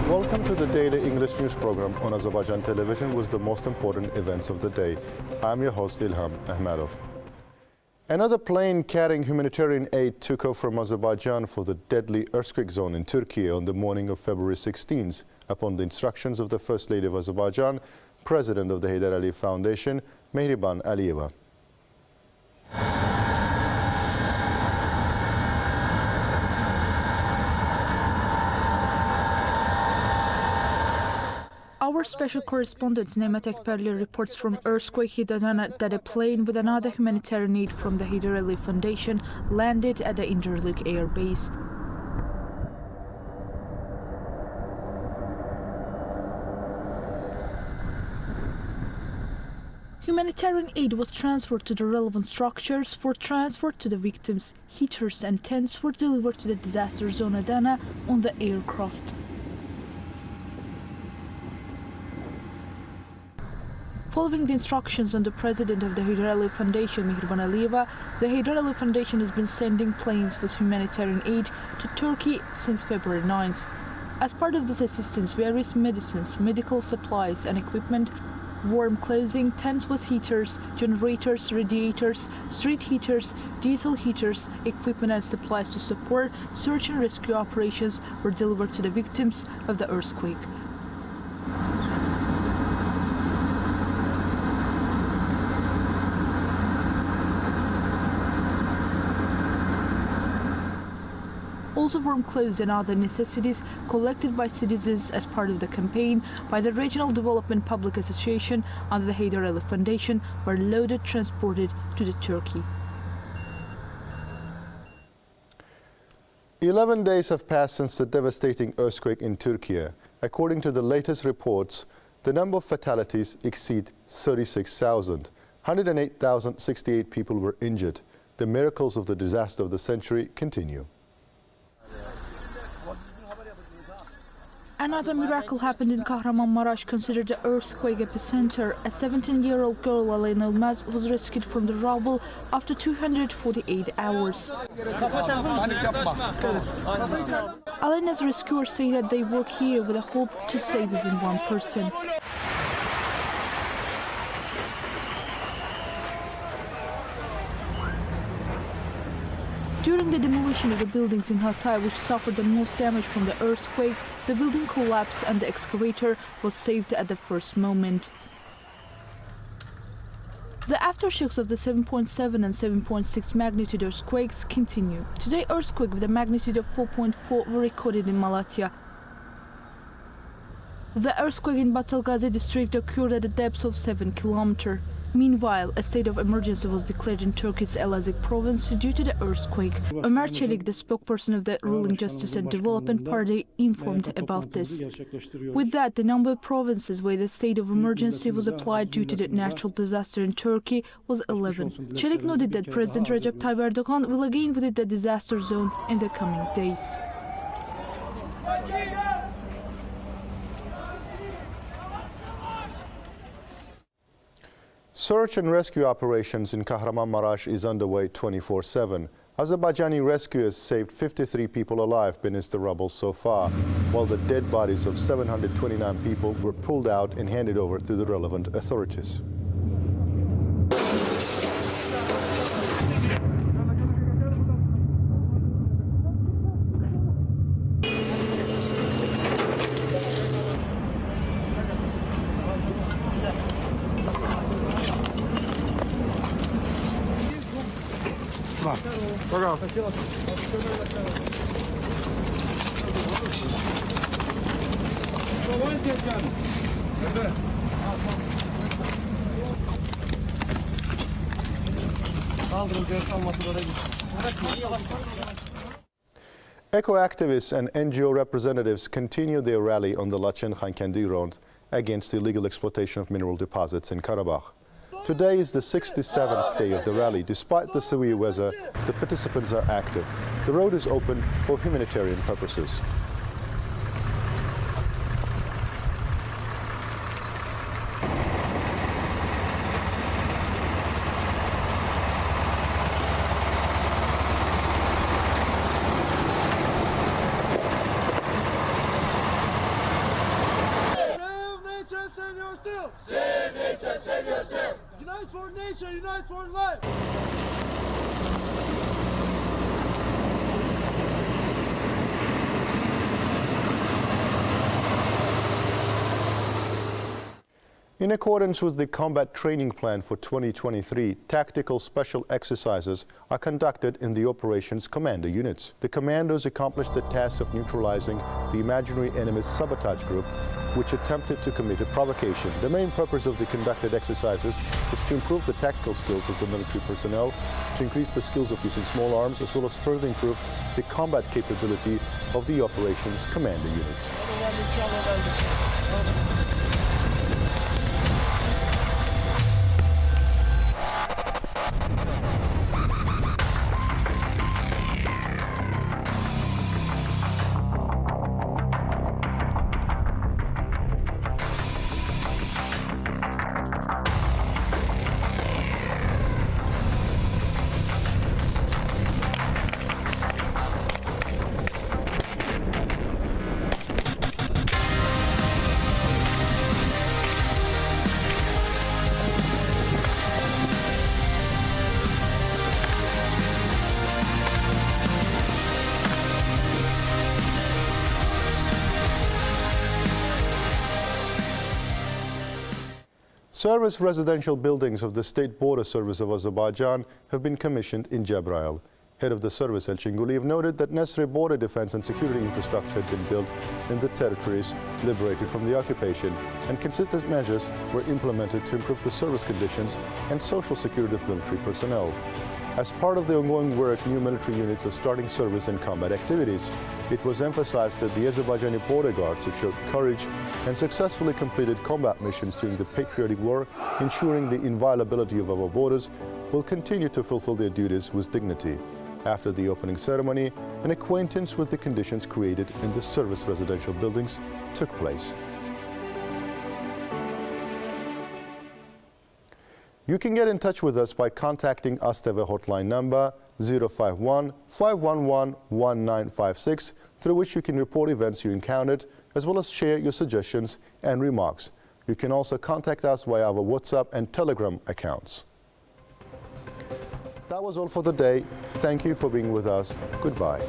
Welcome to the daily English news program on Azərbaycan Television with the most important events of the day. I'm your host, Ilham Məmmədov. Another plane carrying humanitarian aid took off from Azerbaijan for the deadly earthquake zone in Turkey on the morning of February 16th, upon the instructions of the First Lady of Azerbaijan, President of the Heydər Əliyev Foundation, Mehriban Aliyeva. Our special correspondent Nemet Ekberli reports from earthquake hit Adana that a plane with another humanitarian aid from the Heydər Əliyev Foundation landed at the Incirlik Air Base. Humanitarian aid was transferred to the relevant structures for transfer to the victims. Heaters and tents were delivered to the disaster zone Adana on the aircraft. Following the instructions on the president of the Heydər Əliyev Foundation, Mehriban Aliyeva, the Heydər Əliyev Foundation has been sending planes with humanitarian aid to Turkey since February 9th. As part of this assistance, various medicines, medical supplies and equipment, warm clothing, tents with heaters, generators, radiators, street heaters, diesel heaters, equipment and supplies to support search and rescue operations were delivered to the victims of the earthquake. Also warm clothes and other necessities collected by citizens as part of the campaign by the Regional Development Public Association under the Heydər Əliyev Foundation were loaded, transported to the Turkey. 11 days have passed since the devastating earthquake in Turkey. According to the latest reports, the number of fatalities exceed 36,000. 108,068 people were injured. The miracles of the disaster of the century continue. Another miracle happened in Kahramanmaraş, considered the earthquake epicenter. A 17-year-old girl, Aleyna Elmaz, was rescued from the rubble after 248 hours. Aleyna's rescuers say that they work here with a hope to save even one person. During the demolition of the buildings in Hatay, which suffered the most damage from the earthquake, the building collapsed and the excavator was saved at the first moment. The aftershocks of the 7.7 and 7.6 magnitude earthquakes continue. Today, earthquake with a magnitude of 4.4 were recorded in Malatya. The earthquake in Battalgazi district occurred at a depth of 7 kilometers. Meanwhile, a state of emergency was declared in Turkey's Elazığ province due to the earthquake. Ömer Çelik, the spokesperson of the ruling Justice and Development Party, informed about this. With that, the number of provinces where the state of emergency was applied due to the natural disaster in Turkey was 11. Çelik noted that President Recep Tayyip Erdogan will again visit the disaster zone in the coming days. Search and rescue operations in Kahramanmaraş is underway 24/7. Azerbaijani rescuers saved 53 people alive beneath the rubble so far, while the dead bodies of 729 people were pulled out and handed over to the relevant authorities. Eco-activists and NGO representatives continue their rally on the Laçın-Xankəndi road against the illegal exploitation of mineral deposits in Karabakh. Today is the 67th day of the rally. Despite the severe weather, the participants are active. The road is open for humanitarian purposes. save yourself. Save nature, save yourself. Unite for nature, unite for life. In accordance with the combat training plan for 2023, tactical special exercises are conducted in the operations commander units. The commandos accomplished the task of neutralizing the imaginary enemy's sabotage group, which attempted to commit a provocation. The main purpose of the conducted exercises is to improve the tactical skills of the military personnel, to increase the skills of using small arms, as well as further improve the combat capability of the operations commander units. Service residential buildings of the State Border Service of Azerbaijan have been commissioned in Cebrail. Head of the service, Elçin Guliyev, noted that necessary border defense and security infrastructure had been built in the territories liberated from the occupation, and consistent measures were implemented to improve the service conditions and social security of military personnel. As part of the ongoing work, new military units are starting service and combat activities. It was emphasized that the Azerbaijani border guards have showed courage and successfully completed combat missions during the patriotic war, ensuring the inviolability of our borders, will continue to fulfill their duties with dignity. After the opening ceremony, an acquaintance with the conditions created in the service residential buildings took place. You can get in touch with us by contacting AzTV hotline number 051-511-1956, through which you can report events you encountered, as well as share your suggestions and remarks. You can also contact us via our WhatsApp and Telegram accounts. That was all for the day. Thank you for being with us. Goodbye.